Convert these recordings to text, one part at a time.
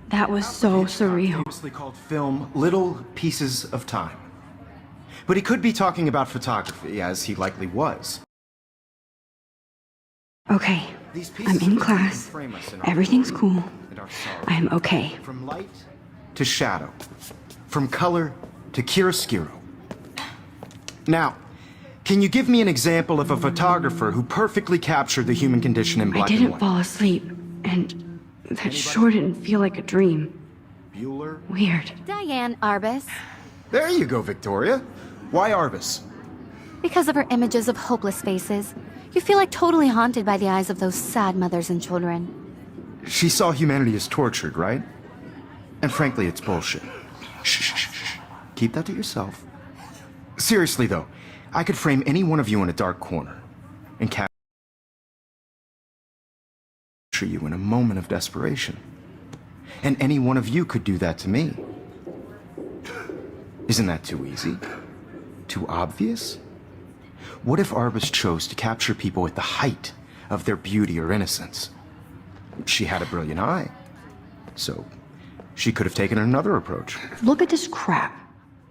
That was so surreal. Famously called film Little Pieces of Time. But he could be talking about photography, as he likely was. Okay, I'm in class. Everything's cool. I'm okay. From light to shadow. From color to chiaroscuro. Now, can you give me an example of a photographer who perfectly captured the human condition in black and white? I didn't fall asleep, and that sure didn't feel like a dream. Bueller? Weird. Diane Arbus. There you go, Victoria. Why Arbus? Because of her images of hopeless faces, you feel like totally haunted by the eyes of those sad mothers and children. She saw humanity as tortured, right? And frankly, it's bullshit. Shh, shh, shh, shh. Keep that to yourself. Seriously, though, I could frame any one of you in a dark corner and capture you in a moment of desperation. And any one of you could do that to me. Isn't that too easy? Too obvious? What if Arbus chose to capture people at the height of their beauty or innocence? She had a brilliant eye, so she could have taken another approach. Look at this crap.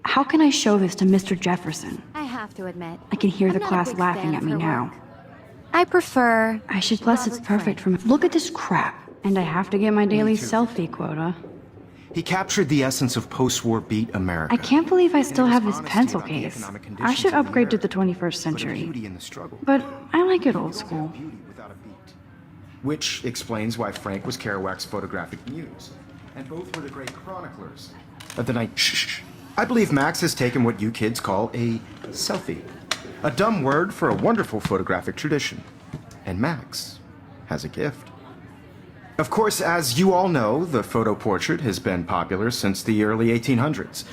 How can I show this to Mr. Jefferson? I have to admit, I can hear the I'm not a class big laughing fan at of me her now. work. I prefer... I should bless it's perfect for me. Look at this crap. And I have to get my daily selfie quota. He captured the essence of post-war beat America. I can't believe I still And have his this honesty pencil about the case. economic I conditions should of the upgrade to era, the 21st but a century. beauty in the struggle. But I like it old school. Beauty without a beat. Which explains why Frank was Kerouac's photographic muse. And both were the great chroniclers of the night. Shh. I believe Max has taken what you kids call a selfie. A dumb word for a wonderful photographic tradition. And Max has a gift. Of course, as you all know, the photo portrait has been popular since the early 1800s.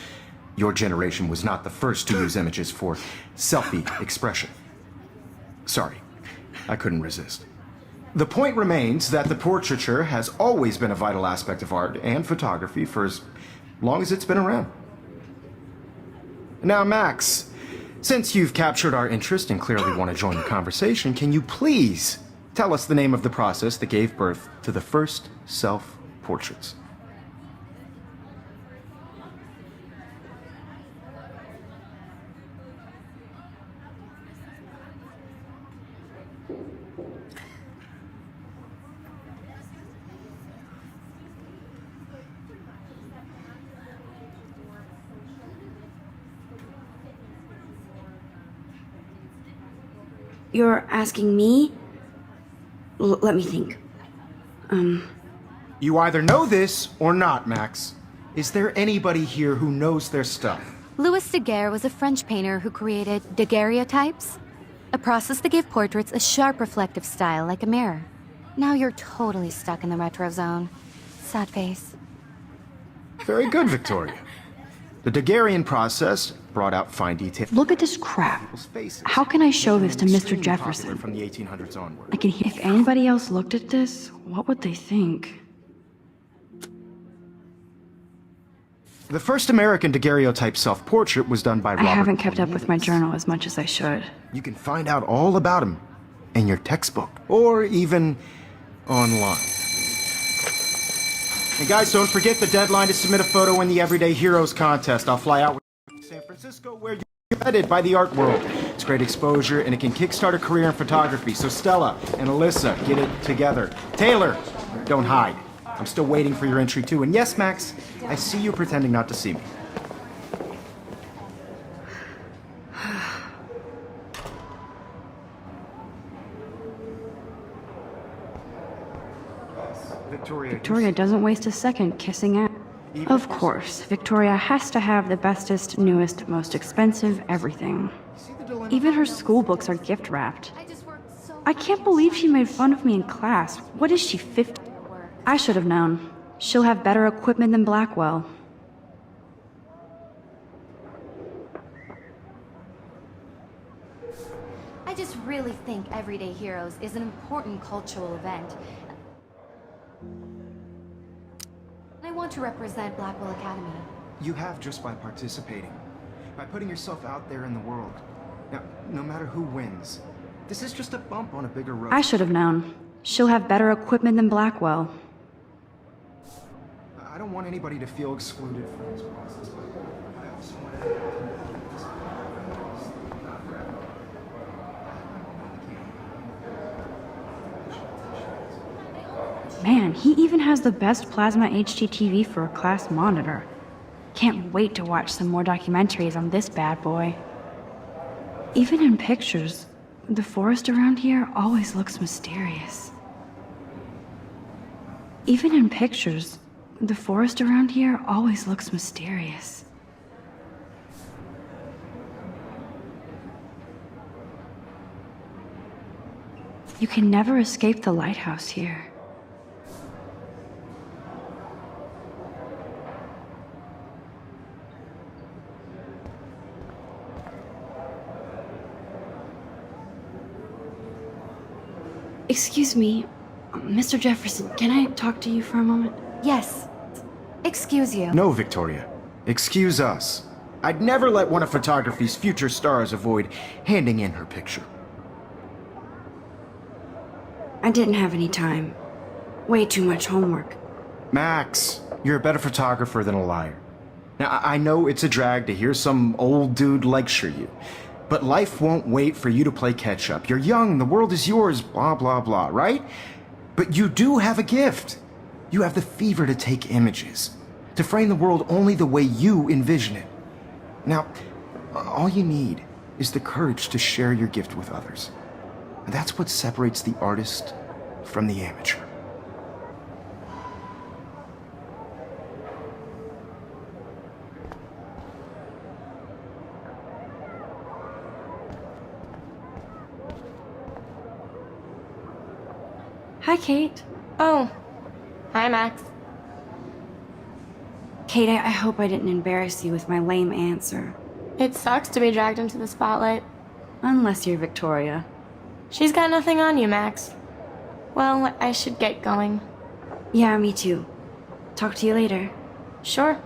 Your generation was not the first to use images for selfie expression. Sorry, I couldn't resist. The point remains that the portraiture has always been a vital aspect of art and photography for as long as it's been around. Now, Max, since you've captured our interest and clearly want to join the conversation, can you please tell us the name of the process that gave birth to the first self-portraits? You're asking me? Let me think. You either know this or not, Max. Is there anybody here who knows their stuff? Louis Daguerre was a French painter who created daguerreotypes, a process that gave portraits a sharp reflective style like a mirror. Now you're totally stuck in the retro zone. Sad face. Very good, Victoria. The Daguerrean process brought out fine detail. Look at this crap. People's faces. How can I show this to Mr. Extremely popular Jefferson? from the 1800s onward. I can hear. If anybody else looked at this, what would they think? The first American daguerreotype self-portrait was done by Robert. I haven't kept up with my Cornelius. journal as much as I should. You can find out all about him in your textbook, or even online. And guys, don't forget the deadline to submit a photo in the Everyday Heroes contest. I'll fly out with San Francisco, where you're headed by the art world. It's great exposure, and it can kickstart a career in photography. So Stella and Alyssa, get it together. Taylor, don't hide. I'm still waiting for your entry too. And yes, Max, I see you pretending not to see me. Victoria doesn't waste a second kissing ass. Of course, Victoria has to have the bestest, newest, most expensive everything. Even her school books are gift wrapped. I can't believe she made fun of me in class. What is she, 50? I should have known. She'll have better equipment than Blackwell. I just really think Everyday Heroes is an important cultural event. I want to represent Blackwell Academy. You have just by participating, by putting yourself out there in the world. Now, no matter who wins, this is just a bump on a bigger road. I should have known. She'll have better equipment than Blackwell. don't want anybody to feel excluded from this process. But I also want to... Man, he even has the best plasma HDTV for a class monitor. Can't wait to watch some more documentaries on this bad boy. Even in pictures, the forest around here always looks mysterious. Even in pictures, the forest around here always looks mysterious. You can never escape the lighthouse here. Excuse me, Mr. Jefferson, can I talk to you for a moment? Yes. Excuse you. No, Victoria. Excuse us. I'd never let one of photography's future stars avoid handing in her picture. I didn't have any time. Way too much homework. Max, you're a better photographer than a liar. Now, I know it's a drag to hear some old dude lecture you, but life won't wait for you to play catch-up. You're young, the world is yours, blah, blah, blah, right? But you do have a gift. You have the fever to take images, to frame the world only the way you envision it. Now, all you need is the courage to share your gift with others. And that's what separates the artist from the amateur. Hi, Kate. Oh. Hi, Max. Kate, I hope I didn't embarrass you with my lame answer. It sucks to be dragged into the spotlight. Unless you're Victoria. She's got nothing on you, Max. Well, I should get going. Yeah, me too. Talk to you later. Sure.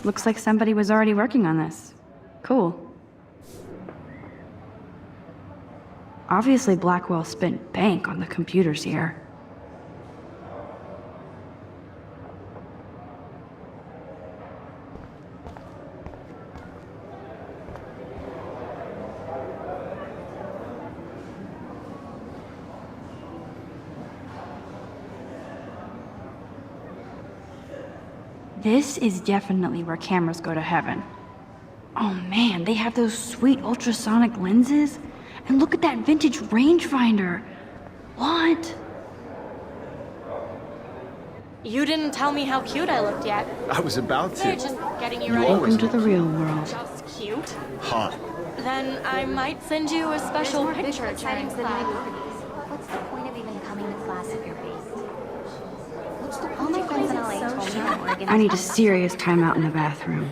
Looks like somebody was already working on this. Cool. Obviously, Blackwell spent bank on the computers here. This is definitely where cameras go to heaven. Oh man, they have those sweet ultrasonic lenses. And look at that vintage rangefinder. What? You didn't tell me how cute I looked yet. I was about They're to. just getting you ready. Welcome to the real world. Just cute? Hot. Then I might send you a special picture during class. What's the point of even coming to class if you're based? All my friends in LA told me that Oregon. I need a serious timeout in the bathroom.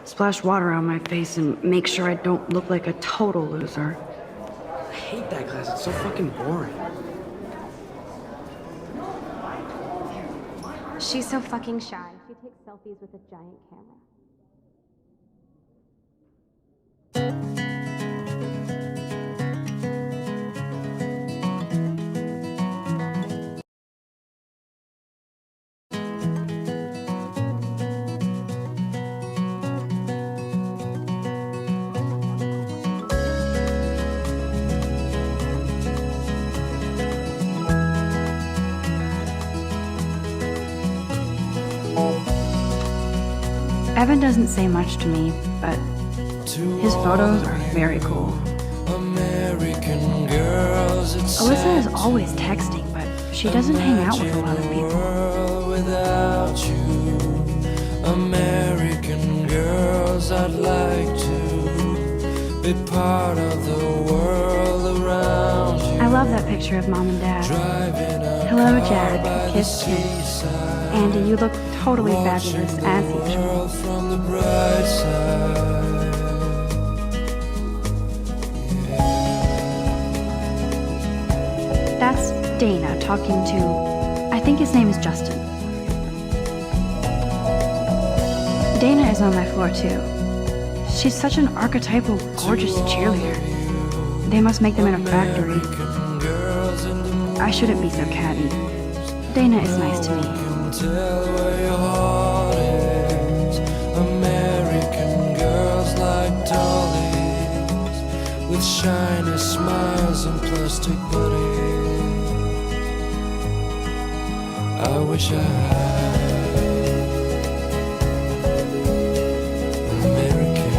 Splash water on my face and make sure I don't look like a total loser. I hate that class. It's so fucking boring. She's so fucking shy. She takes selfies with a giant camera. Evan doesn't say much to me, but his photos are very cool. American girls, Alyssa is always texting, but she doesn't hang out with a lot of people. world without you. American girls, I'd like to be part of the world around you. I love that picture of Mom and Dad. Driving a Hello, car Jack. by the Kiss, kiss. seaside. Andy, you look totally Watching fabulous the as usual. world from the bright side. That's Dana talking to, I think his name is Justin. Dana is on my floor too. She's such an archetypal, gorgeous cheerleader. They must make them in a factory. I shouldn't be so catty. Dana is nice to me. Tell where your heart is. American girls like dollies with shiny smiles and plastic bodies. I wish I had an American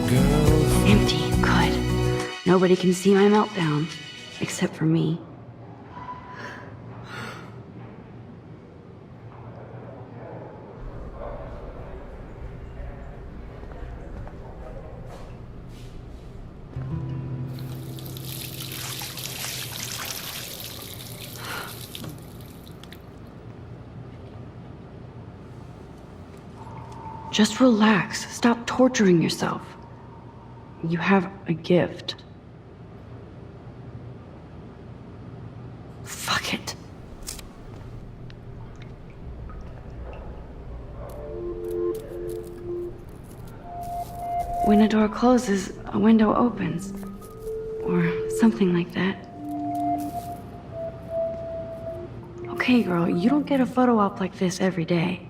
girl. Empty, good. Nobody can see my meltdown, except for me. Just relax. Stop torturing yourself. You have a gift. Fuck it. When a door closes, a window opens. Or something like that. Okay, girl, you don't get a photo op like this every day.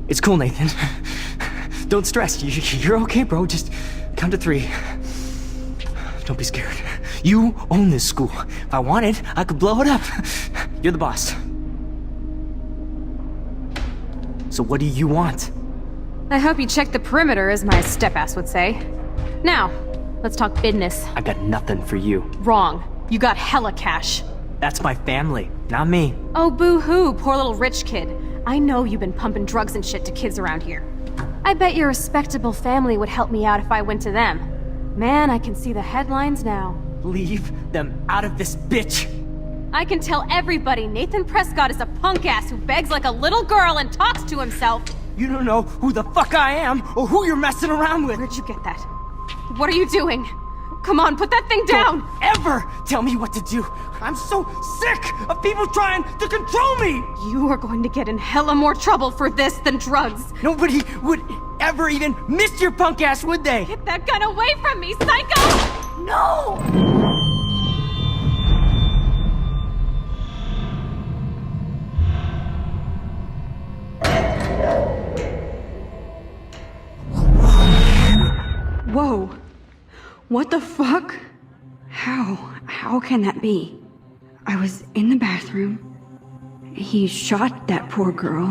It's cool, Nathan. Don't stress. You're okay, bro. Just count to 3. Don't be scared. You own this school. If I wanted, I could blow it up. You're the boss. So what do you want? I hope you checked the perimeter, as my step-ass would say. Now, let's talk business. I got nothing for you. Wrong. You got hella cash. That's my family, not me. Oh, boo-hoo, poor little rich kid. I know you've been pumping drugs and shit to kids around here. I bet your respectable family would help me out if I went to them. Man, I can see the headlines now. Leave them out of this bitch! I can tell everybody Nathan Prescott is a punk ass who begs like a little girl and talks to himself. You don't know who the fuck I am or who you're messing around with. Where'd you get that? What are you doing? Come on, put that thing down! Don't ever tell me what to do. I'm so sick of people trying to control me. You are going to get in hella more trouble for this than drugs. Nobody would ever even miss your punk ass, would they? Get that gun away from me, psycho! No! Whoa. What the fuck? How can that be? I was in the bathroom. He shot that poor girl.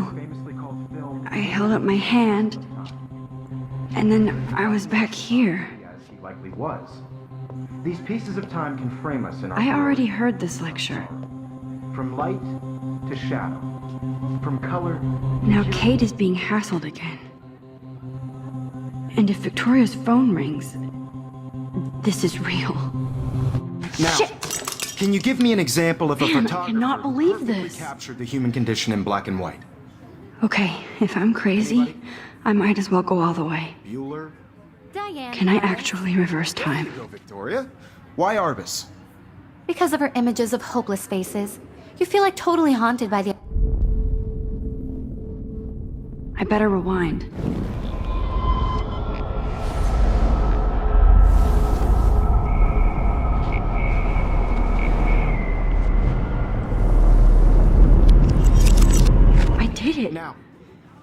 I held up my hand. And then I was back here. As he likely was. These pieces of time can frame us in our I already heard this lecture. From light to shadow. From color. Now Kate is being hassled again. And if Victoria's phone rings, this is real. Now, Shit! can you give me an example of a Man, I photographer cannot believe who this. captured the human condition in black and white? Okay, if I'm crazy, I might as well go all the way. Bueller? Diane. Can I actually reverse time? Go, Victoria. Why Arbus? Because of her images of hopeless faces, you feel like totally haunted by the... I better rewind. I did it. Now,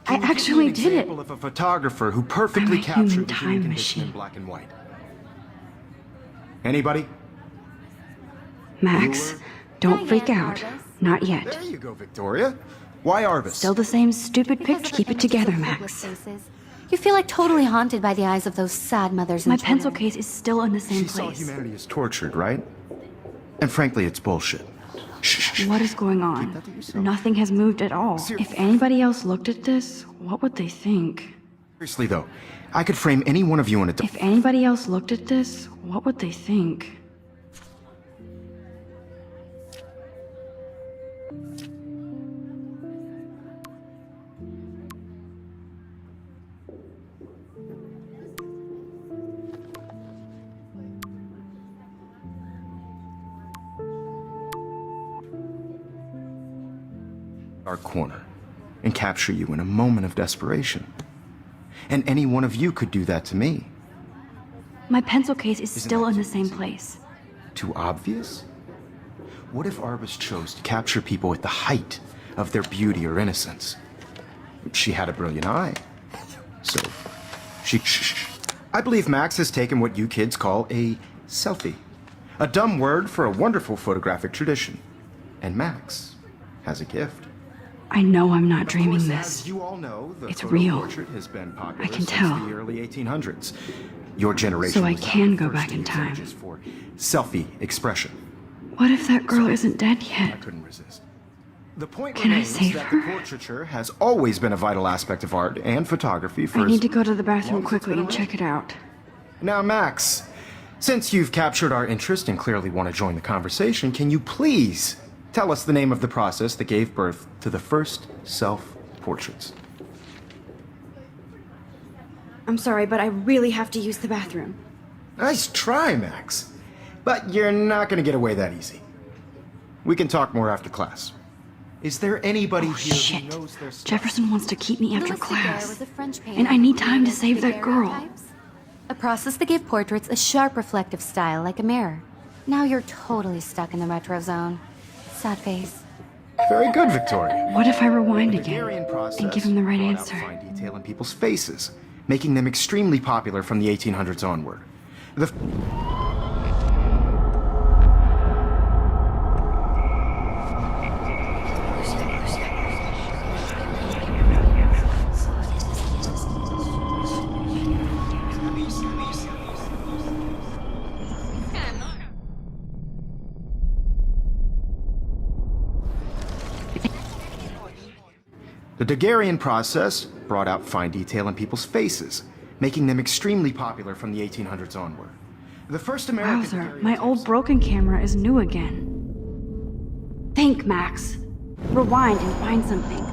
I can you give actually did it. Example of a photographer who perfectly I'm a captured human the time human condition in machine. black and white. Anybody? Max, don't Not freak yet, out. Arbus. Not yet. There you go, Victoria. Why Arbus? Still the same stupid Because picture. of Keep the it together, images of public Max. faces, you feel like totally haunted by the eyes of those sad mothers and My children. pencil case is still in the same She saw place. humanity as tortured, right? And frankly, it's bullshit. Shh. What is going on? that to yourself. Nothing has moved at all. Ser- If anybody else looked at this, what would they think? Seriously, though, I could frame any one of you in a... If anybody else looked at this, what would they think? our corner and capture you in a moment of desperation. And any one of you could do that to me. My pencil case is still in the same place. Too obvious? What if Arbus chose to capture people at the height of their beauty or innocence? She had a brilliant eye. So, she... I believe Max has taken what you kids call a selfie. A dumb word for a wonderful photographic tradition. And Max has a gift. I know I'm not Of dreaming course, this. As you all know, the It's photo real. portrait has been popular I can since tell. the early 1800s. Your generation So I was not can the go first back to in use time. images for selfie expression. What if that girl isn't dead I yet? couldn't resist. The point Can I remains save that her? the portraiture has always been a vital aspect of art and photography for I as need to go to the bathroom long as it's quickly been and around. check it out. Now, Max, since you've captured our interest and clearly want to join the conversation, can you please tell us the name of the process that gave birth to the first self-portraits? I'm sorry, but I really have to use the bathroom. Nice try, Max. But you're not going to get away that easy. We can talk more after class. Is there anybody Oh, here shit. who knows their stuff? Jefferson wants to keep me after Louis Daguerre class. was a French painter And I need who time to created save that girl. daguerreotypes, a process that gave portraits a sharp reflective style like a mirror. Now you're totally stuck in the retro zone. Sad face. Very good, Victoria. What if I rewind The again Daguerrean process and give him the right brought out answer? fine detail in people's faces, making them extremely popular from the 1800s onward. The The Daguerrean process brought out fine detail in people's faces, making them extremely popular from the 1800s onward. The first American Wowzer, my old broken camera is new again. Think, Max. Rewind and find something.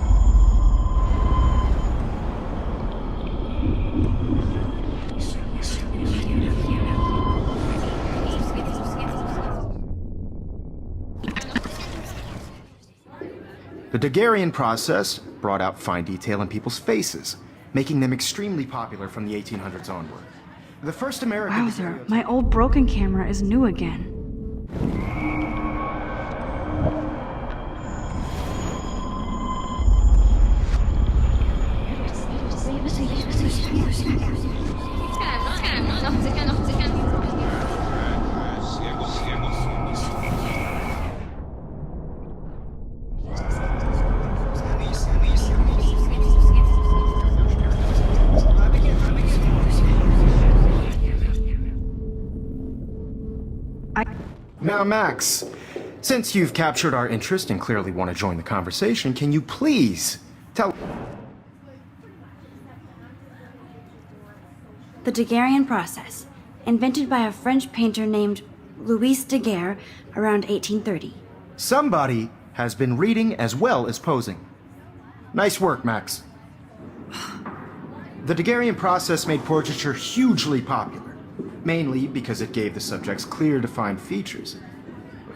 The Daguerrean process brought out fine detail in people's faces, making them extremely popular from the 1800s onward. The first American Wowzer, my old broken camera is new again. Now, Max, since you've captured our interest and clearly want to join the conversation, can you please tell... The Daguerrean process, invented by a French painter named Louis Daguerre around 1830. Somebody has been reading as well as posing. Nice work, Max. The Daguerrean process made portraiture hugely popular, mainly because it gave the subjects clear, defined features.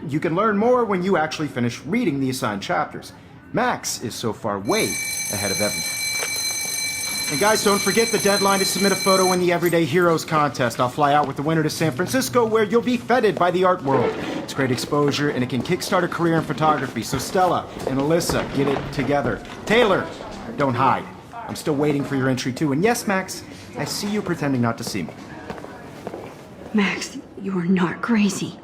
You can learn more when you actually finish reading the assigned chapters. Max is so far way ahead of everyone. And guys, don't forget the deadline to submit a photo in the Everyday Heroes contest. I'll fly out with the winner to San Francisco, where you'll be feted by the art world. It's great exposure, and it can kickstart a career in photography. So Stella and Alyssa, get it together. Taylor, don't hide. I'm still waiting for your entry too. And yes, Max, I see you pretending not to see me. Max, you are not crazy.